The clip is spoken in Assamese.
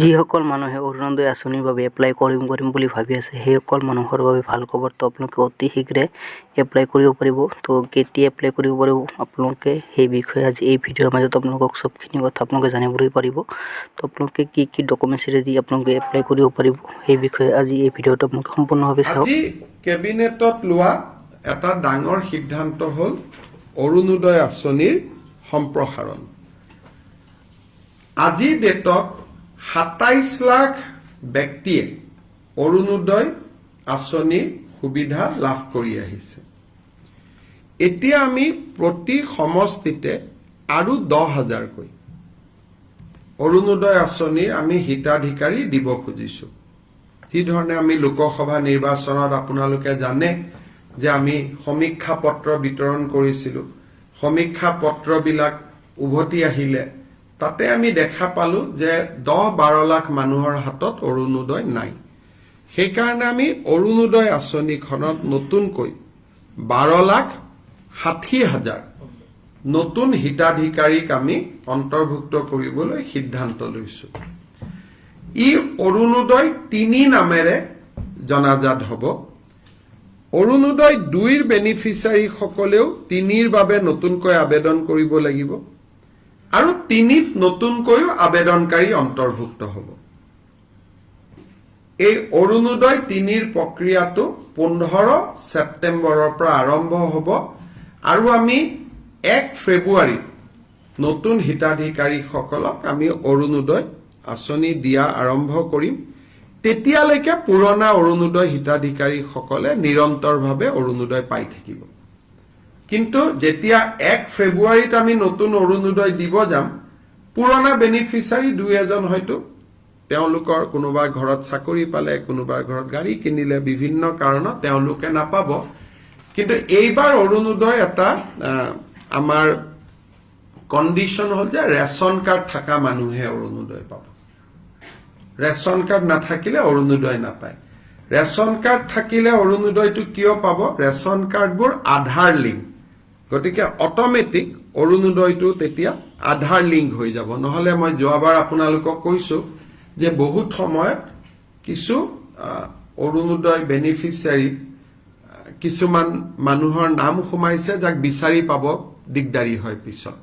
যিসকল মানুহে অৰুণোদয় আঁচনিৰ বাবে এপ্লাই কৰিম বুলি ভাবি আছে সেইসকল মানুহৰ বাবে ভাল খবৰ। তো আপোনালোকে অতি শীঘ্ৰে এপ্লাই কৰিব পাৰিব। তো কেতিয়া এপ্লাই কৰিব পাৰিব আপোনালোকে সেই বিষয়ে আজি এই ভিডিঅ'ৰ মাজত আপোনালোকক চবখিনি কথা আপোনালোকে জানিবলৈ পাৰিব। তো আপোনালোকে কি ডকুমেণ্টছ ৰেডি আপোনালোকে এপ্লাই কৰিব পাৰিব সেই বিষয়ে আজি এই ভিডিঅ'টো আপোনালোকে সম্পূৰ্ণভাৱে চাওক। আজি কেবিনেটত লোৱা এটা ডাঙৰ সিদ্ধান্ত হ'ল অৰুণোদয় আঁচনিৰ সম্প্ৰসাৰণ। আজিৰ ডেটত ২৭ লাখ ব্যক্তিয়ে অৰুণোদয় আঁচনিৰ সুবিধা লাভ কৰি আহিছে। এতিয়া আমি প্ৰতি সমষ্টিতে আৰু ১০,০০০কৈ অৰুণোদয় আঁচনিৰ আমি হিতাধিকাৰী দিব খুজিছো। যিধৰণে আমি লোকসভা নিৰ্বাচনত আপোনালোকে জানে যে আমি সমীক্ষা পত্ৰ বিতৰণ কৰিছিলো। সমীক্ষা পত্ৰবিলাক উভতি আহিলে তাতে আমি দেখা পালো যে ১০-১২ লাখ মানুহৰ হাতত অৰুণোদয় নাই। সেইকাৰণে আমি অৰুণোদয় আঁচনিখনত নতুনকৈ ১২,৬০,০০০ নতুন হিতাধিকাৰীক আমি অন্তৰ্ভুক্ত কৰিবলৈ সিদ্ধান্ত লৈছো। ই অৰুণোদয় ৩ নামেৰে জনাজাত হ'ব। অৰুণোদয় ২ৰ বেনিফিচিয়াৰীসকলেও ৩ৰ বাবে নতুনকৈ আবেদন কৰিব লাগিব আৰু ৩ত নতুনকৈও আবেদনকাৰী অন্তৰ্ভুক্ত হ'ব। এই অৰুণোদয় ৩ৰ প্ৰক্ৰিয়াটো ১৫ ছেপ্টেম্বৰৰ পৰা আৰম্ভ হ'ব আৰু আমি ১ ফেব্ৰুৱাৰীত নতুন হিতাধিকাৰীসকলক আমি অৰুণোদয় আঁচনি দিয়া আৰম্ভ কৰিম। তেতিয়ালৈকে পুৰণা অৰুণোদয় হিতাধিকাৰীসকলে নিৰন্তৰভাৱে অৰুণোদয় পাই থাকিব। কিন্তু যেতিয়া ১ ফেব্ৰুৱাৰীত আমি নতুন অৰুণোদয় দিব যাম, পুৰণা বেনিফিচিয়াৰী ২-এজন হয়তো তেওঁলোকৰ কোনোবা ঘৰত চাকৰি পালে, কোনোবা ঘৰত গাড়ী কিনিলে, বিভিন্ন কাৰণত তেওঁলোকে নাপাব। কিন্তু এইবাৰ অৰুণোদয় এটা আমাৰ কণ্ডিশ্যন হ'ল যে ৰেচন কাৰ্ড থকা মানুহে অৰুণোদয় পাব। ৰেচন কাৰ্ড নাথাকিলে অৰুণোদয় নাপায়। ৰেচন কাৰ্ড থাকিলে অৰুণোদয়টো কিয় পাব? ৰেচন কাৰ্ডবোৰ আধাৰ লিংক, গতিকে অট'মেটিক অৰুণোদয়টো তেতিয়া আধাৰ লিংক হৈ যাব। নহলে মই যোৱাবাৰ আপোনালোকক কৈছো যে বহুত সময়ত কিছু অৰুণোদয় বেনিফিচিয়াৰীত কিছুমান মানুহৰ নাম সোমাইছে যাক বিচাৰি পাব দিগদাৰী হয় পিছত।